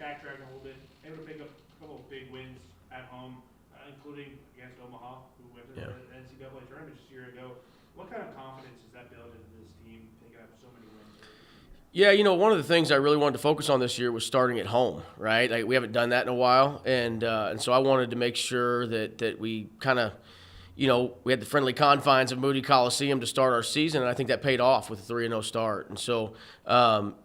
backtracking a little bit, able to pick up a couple of big wins at home, including against Omaha, who went to the NCAA tournament just a year ago. What kind of confidence does that build into this team, picking up so many wins? Yeah, one of the things I really wanted to focus on this year was starting at home, right? Like, we haven't done that in a while, and so I wanted to make sure that we kind of, we had the friendly confines of Moody Coliseum to start our season, and I think that paid off with a 3-0 start. And so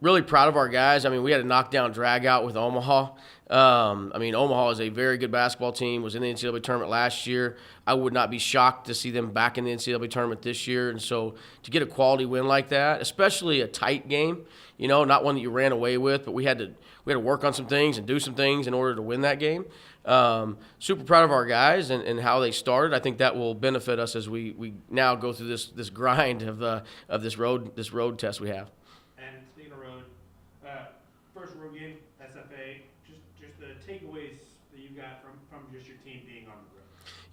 really proud of our guys. I mean, we had a knockdown drag-out with Omaha. Omaha is a very good basketball team, was in the NCAA tournament last year. I would not be shocked to see them back in the NCAA tournament this year. And so to get a quality win like that, especially a tight game, not one that you ran away with, but we had to work on some things and do some things in order to win that game. Super proud of our guys and how they started. I think that will benefit us as we now go through this grind of this road test we have. And speaking of road, first road game, SFA, just the takeaways that you got from just your team being on the road.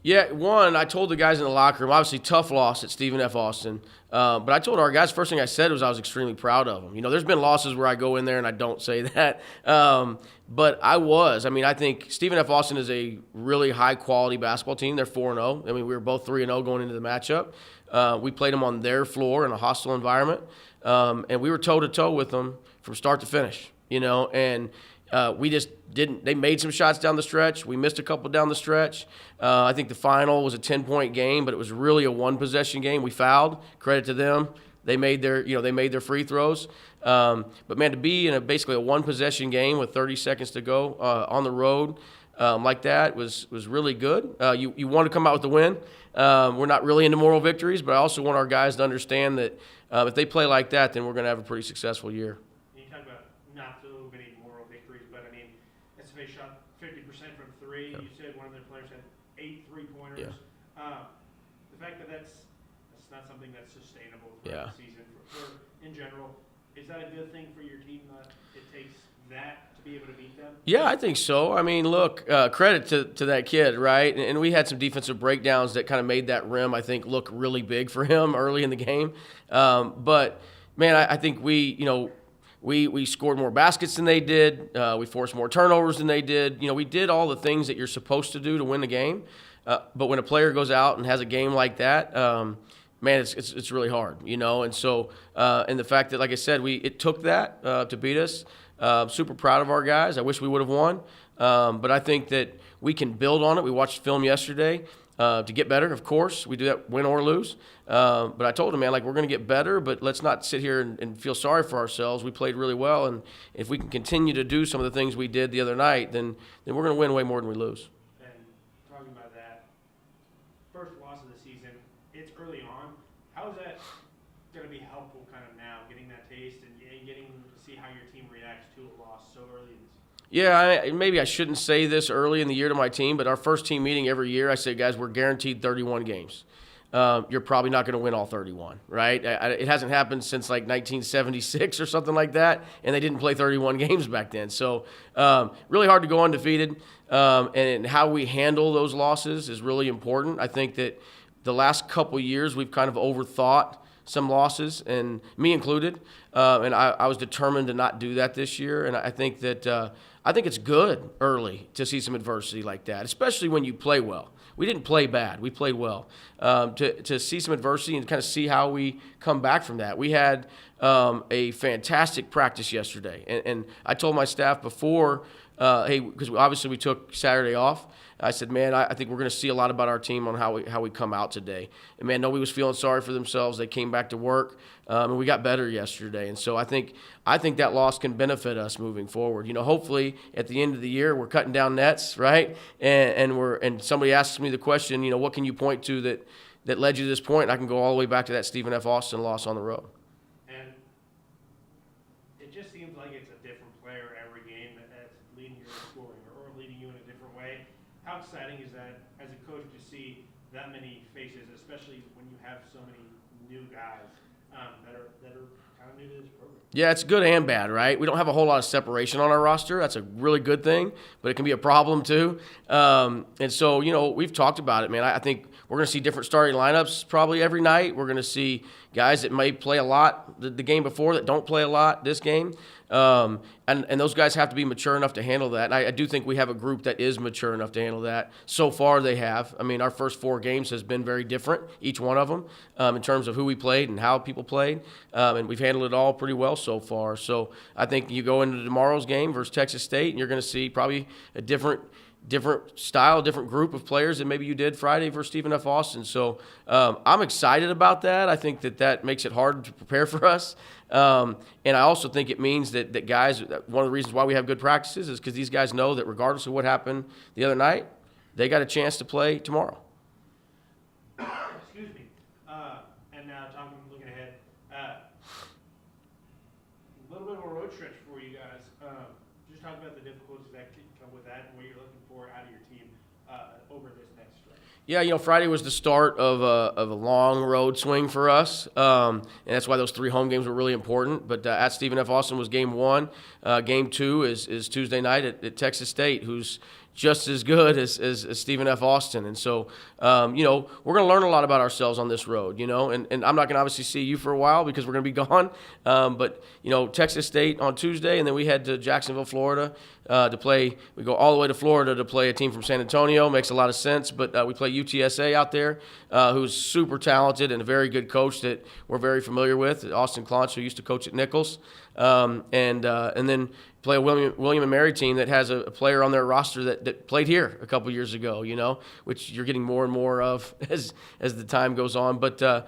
Yeah, one, I told the guys in the locker room, obviously tough loss at Stephen F. Austin, but I told our guys, first thing I said was I was extremely proud of them. There's been losses where I go in there and I don't say that, but I was. I think Stephen F. Austin is a really high-quality basketball team. They're 4-0. We were both 3-0 going into the matchup. We played them on their floor in a hostile environment, and we were toe-to-toe with them from start to finish, and we just didn't. They made some shots down the stretch. We missed a couple down the stretch. I think the final was a 10-point game, but it was really a one-possession game. We fouled. Credit to them. They made their free throws. But man, to be in basically a one-possession game with 30 seconds to go on the road like that was really good. You want to come out with the win. We're not really into moral victories, but I also want our guys to understand that if they play like that, then we're going to have a pretty successful year. They shot 50% from three. Yep. You said one of their players had 8 3-pointers. Yeah. The fact that that's not something that's sustainable for the season for in general, is that a good thing for your team that it takes that to be able to beat them? Yeah, I think so. Look, credit to that kid, right? And we had some defensive breakdowns that kind of made that rim, I think, look really big for him early in the game. But, man, I think we scored more baskets than they did. We forced more turnovers than they did. We did all the things that you're supposed to do to win the game. But when a player goes out and has a game like that, man, it's really hard, And so, and the fact that, like I said, it took that to beat us. Super proud of our guys. I wish we would have won. But I think that we can build on it. We watched film yesterday. To get better, of course. We do that win or lose. But I told him, man, we're going to get better, but let's not sit here and feel sorry for ourselves. We played really well, and if we can continue to do some of the things we did the other night, then we're going to win way more than we lose. And talking about that, first loss of the season, it's early on. How is that going to be helpful kind of now, getting that taste and getting to see how your team reacts to a loss so early in the season? Yeah, maybe I shouldn't say this early in the year to my team, but our first team meeting every year, I say, guys, we're guaranteed 31 games. You're probably not going to win all 31, right? It hasn't happened since like 1976 or something like that, and they didn't play 31 games back then. So really hard to go undefeated, and how we handle those losses is really important. I think that the last couple years we've kind of overthought some losses, and me included, and I was determined to not do that this year, and I think that I think it's good early to see some adversity like that, especially when you play well. We didn't play bad. We played well. To see some adversity and kind of see how we come back from that. We had a fantastic practice yesterday, and I told my staff before, hey, because obviously we took Saturday off, I said, man, I think we're going to see a lot about our team on how we come out today. And, man, nobody was feeling sorry for themselves. They came back to work, and we got better yesterday. And so I think that loss can benefit us moving forward. Hopefully at the end of the year we're cutting down nets, right? And somebody asks me the question, what can you point to that led you to this point? And I can go all the way back to that Stephen F. Austin loss on the road. And it just seems like it's a different player every game that's leading your scoring or leading you in a different way. How exciting is that as a coach to see that many faces, especially when you have so many new guys that are kind of new to this program? Yeah, it's good and bad, right? We don't have a whole lot of separation on our roster. That's a really good thing, but it can be a problem too. And so, we've talked about it, man. I think we're going to see different starting lineups probably every night. We're going to see guys that may play a lot the game before that don't play a lot this game. And those guys have to be mature enough to handle that. And I do think we have a group that is mature enough to handle that. So far, they have. I mean, our first 4 games has been very different, each one of them, in terms of who we played and how people played. And we've handled it all pretty well so far. So I think you go into tomorrow's game versus Texas State, and you're going to see probably a different style, different group of players than maybe you did Friday versus Stephen F. Austin. So I'm excited about that. I think that makes it hard to prepare for us. And I also think it means that guys, one of the reasons why we have good practices is because these guys know that regardless of what happened the other night, they got a chance to play tomorrow. Excuse me. And now looking ahead, a little bit of a road stretch for you guys. Just talk about the difficulties that come with that and what you're looking for out of your team over this next stretch. Yeah, Friday was the start of a long road swing for us, and that's why those 3 home games were really important. But at Stephen F. Austin was game 1. Game 2 is Tuesday night at Texas State, who's just as good as Stephen F. Austin. And so, we're going to learn a lot about ourselves on this road, and I'm not going to obviously see you for a while because we're going to be gone. But, Texas State on Tuesday, and then we head to Jacksonville, Florida to play. We go all the way to Florida to play a team from San Antonio. Makes a lot of sense. But we play UTSA out there, who's super talented and a very good coach that we're very familiar with, Austin Clonch, who used to coach at Nichols. And then play a William and Mary team that has a player on their roster that played here a couple years ago, which you're getting more and more of as the time goes on. But, and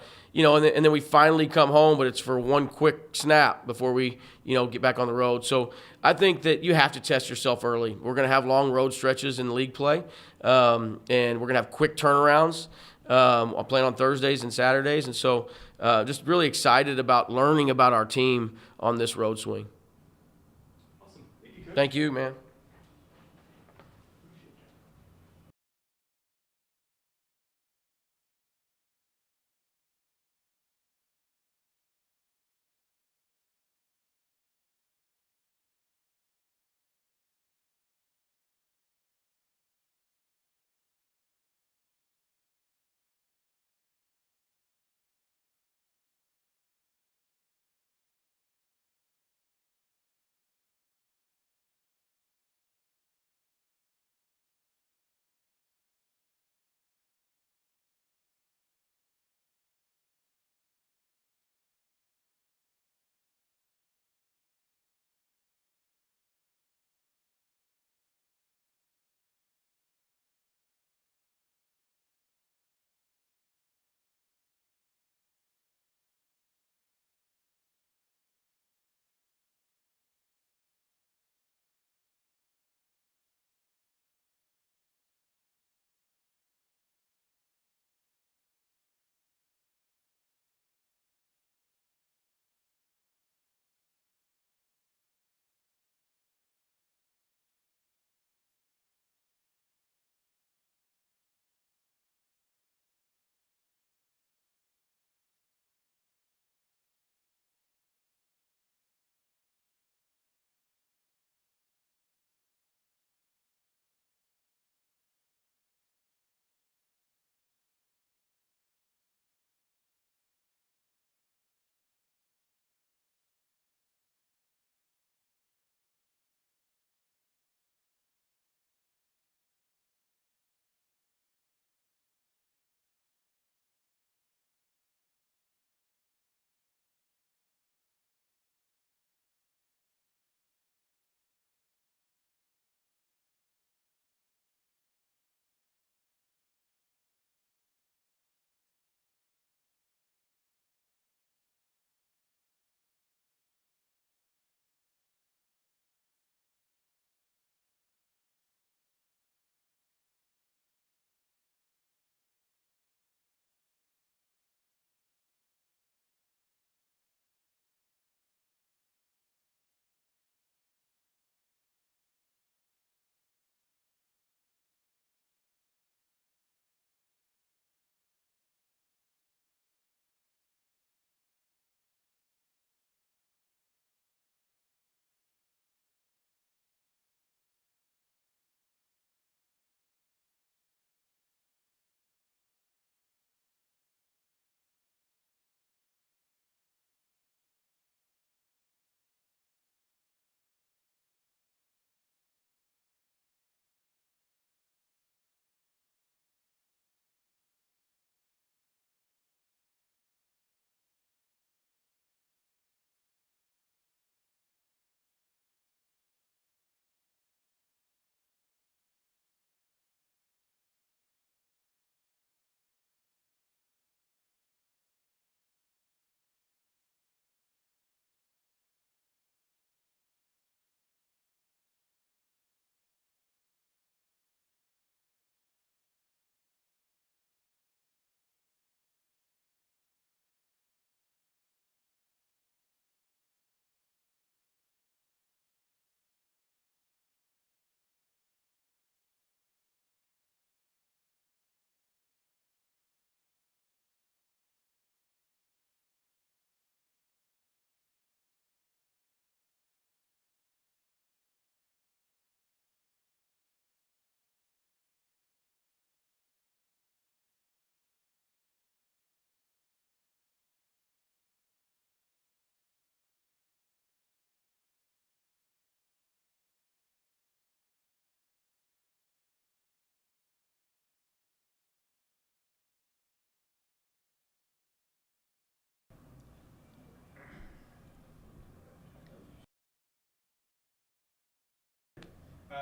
then we finally come home, but it's for one quick snap before we, get back on the road. So I think that you have to test yourself early. We're going to have long road stretches in league play, and we're going to have quick turnarounds. I'm playing on Thursdays and Saturdays, and so just really excited about learning about our team on this road swing. Awesome. Thank you, Coach. Thank you, man.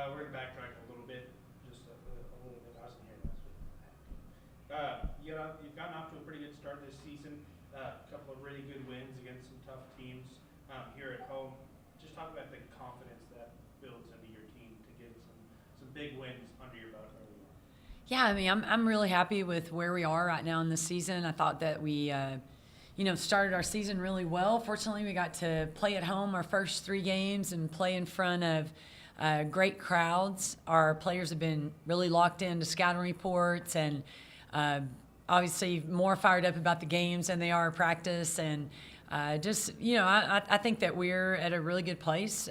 We're going to backtrack a little bit, just a little bit. I wasn't here last week. You've gotten off to a pretty good start this season. A couple of really good wins against some tough teams here at home. Just talk about the confidence that builds into your team to get some big wins under your belt early on. Yeah, I mean, I'm really happy with where we are right now in the season. I thought that we, started our season really well. Fortunately, we got to play at home our first 3 games and play in front of great crowds. Our players have been really locked into scouting reports and obviously more fired up about the games than they are practice. And I think that we're at a really good place.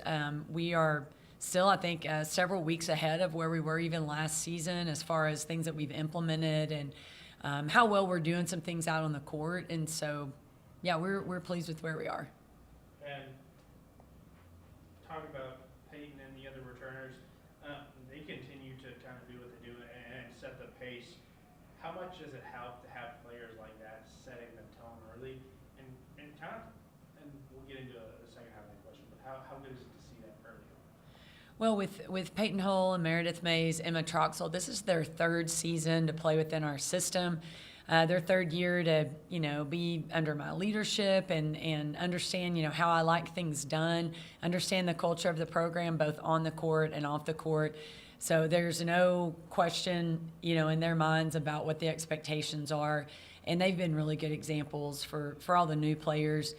We are still, I think, several weeks ahead of where we were even last season as far as things that we've implemented and how well we're doing some things out on the court. And so, yeah, we're pleased with where we are. And talk about Peyton and the other returners. They continue to kind of do what they do and set the pace. How much does it help to have players like that setting the tone early? And we'll get into the second half of the question, but how good is it to see that early on? Well, with Peyton Hull and Meredith Mays, Emma Troxell, this is their 3rd season to play within our system. Their 3rd year to, be under my leadership and understand, how I like things done, understand the culture of the program, both on the court and off the court. So there's no question, in their minds about what the expectations are. And they've been really good examples for all the new players.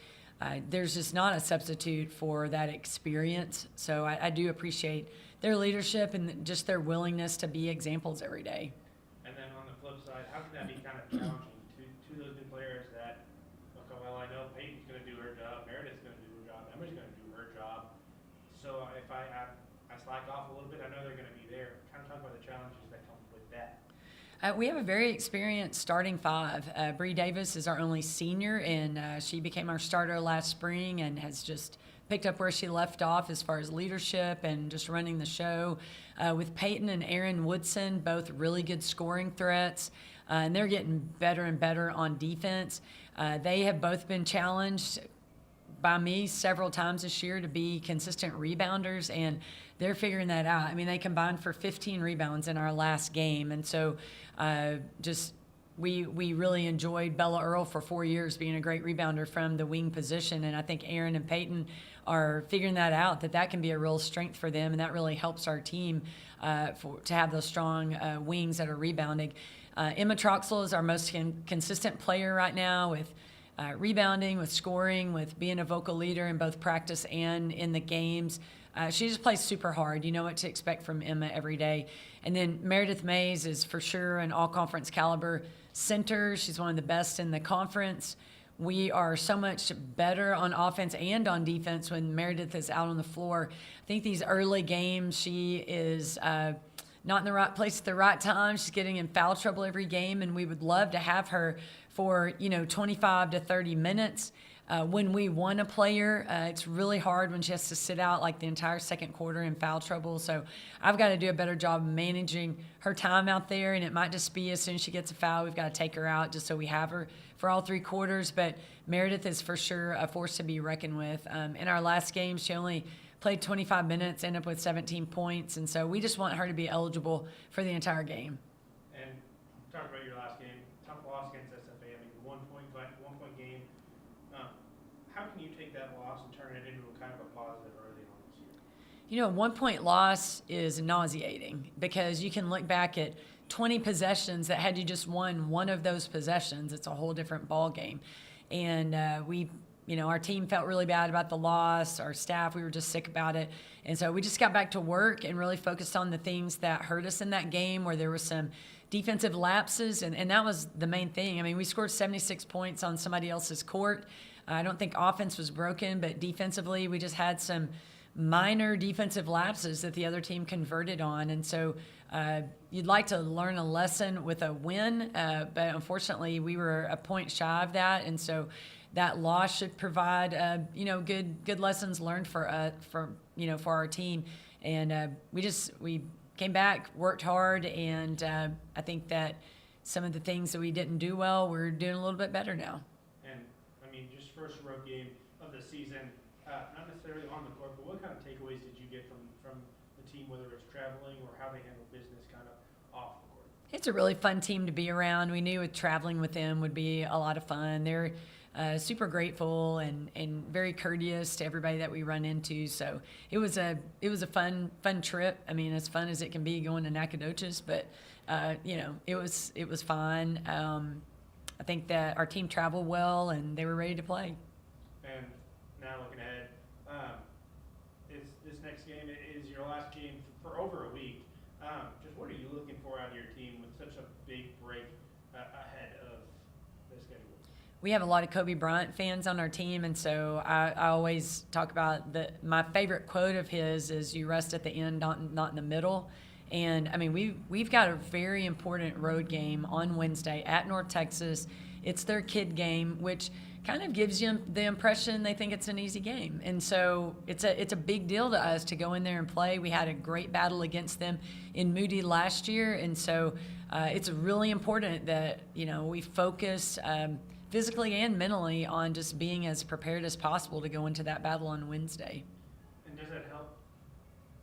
There's just not a substitute for that experience. So I do appreciate their leadership and just their willingness to be examples every day. And then on the flip side, how can that be kind of challenging to those new players that, okay, well, I know Peyton's going to do her job, Meredith's going to do her job, Emma's going to do her job. So if I slack off a little bit, I know they're going to be there. Kind of talk about the challenges that come with that. We have a very experienced starting 5. Bree Davis is our only senior, and she became our starter last spring and has just picked up where she left off as far as leadership and just running the show. With Peyton and Erin Woodson, both really good scoring threats, and they're getting better and better on defense. They have both been challenged by me several times this year to be consistent rebounders, and they're figuring that out. I mean, they combined for 15 rebounds in our last game, and so we really enjoyed Bella Earl for 4 years being a great rebounder from the wing position, and I think Erin and Peyton are figuring that out, that can be a real strength for them, and that really helps our team to have those strong wings that are rebounding. Emma Troxell is our most consistent player right now with rebounding, with scoring, with being a vocal leader in both practice and in the games. She just plays super hard. You know what to expect from Emma every day. And then Meredith Mays is for sure an all-conference caliber center. She's one of the best in the conference. We are so much better on offense and on defense when Meredith is out on the floor. I think these early games, she is not in the right place at the right time. She's getting in foul trouble every game, and we would love to have her for 25 to 30 minutes. When we want a player, it's really hard when she has to sit out like the entire second quarter in foul trouble. So I've got to do a better job managing her time out there, and it might just be as soon as she gets a foul, we've got to take her out just so we have her for all 3 quarters. But Meredith is for sure a force to be reckoned with. In our last game, she only played 25 minutes, ended up with 17 points, and so we just want her to be eligible for the entire game. And talk about your last game, tough loss against SFA. I mean, 1 point game. How can you take that loss and turn it into a kind of a positive early on this year? A 1-point loss is nauseating because you can look back at 20 possessions that had you just won one of those possessions, it's a whole different ball game. And our team felt really bad about the loss. Our staff, we were just sick about it. And so we just got back to work and really focused on the things that hurt us in that game where there were some defensive lapses, and that was the main thing. I mean, we scored 76 points on somebody else's court. I don't think offense was broken, but defensively we just had some minor defensive lapses that the other team converted on. And so you'd like to learn a lesson with a win, but unfortunately we were a point shy of that. And so that loss should provide, good lessons learned for our team. And we came back, worked hard, and I think that some of the things that we didn't do well, we're doing a little bit better now. And, I mean, just first road game of the season, not necessarily on the court, but what kind of takeaways did you get from the team, whether it's traveling or how they handle business kind of off the court? It's a really fun team to be around. We knew with traveling with them would be a lot of fun. They're super grateful and very courteous to everybody that we run into. So it was a fun trip. I mean, as fun as it can be going to Nacogdoches, but it was fun. I think that our team traveled well and they were ready to play. And now looking ahead, this next game is your last game for over a week. Just what are you looking for out of your team with such a big break ahead of the schedule? We have a lot of Kobe Bryant fans on our team, and so I always talk about my favorite quote of his is, "You rest at the end, not in the middle." And I mean, we've got a very important road game on Wednesday at North Texas. It's their kid game, which kind of gives you the impression they think it's an easy game. And so it's a big deal to us to go in there and play. We had a great battle against them in Moody last year, and so it's really important that we focus physically and mentally on just being as prepared as possible to go into that battle on Wednesday. And does that help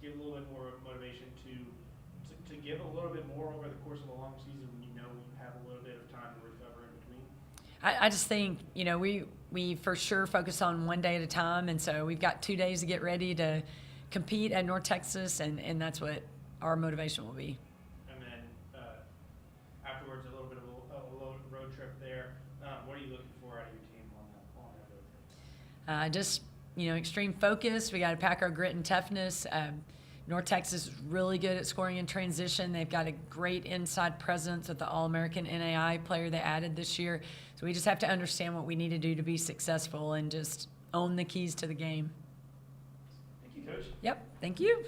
give a little bit more motivation to give a little bit more over the course of a long season when you have a little bit of time to recover in between? I just think, we for sure focus on one day at a time, and so we've got 2 days to get ready to compete at North Texas, and that's what our motivation will be. And then afterwards, a little bit of a road trip there. What are you looking for out of your team on that road trip? Just extreme focus. We got to pack our grit and toughness. North Texas is really good at scoring in transition. They've got a great inside presence with the All-American NAI player they added this year. So we just have to understand what we need to do to be successful and just own the keys to the game. Thank you, Coach. Yep. Thank you.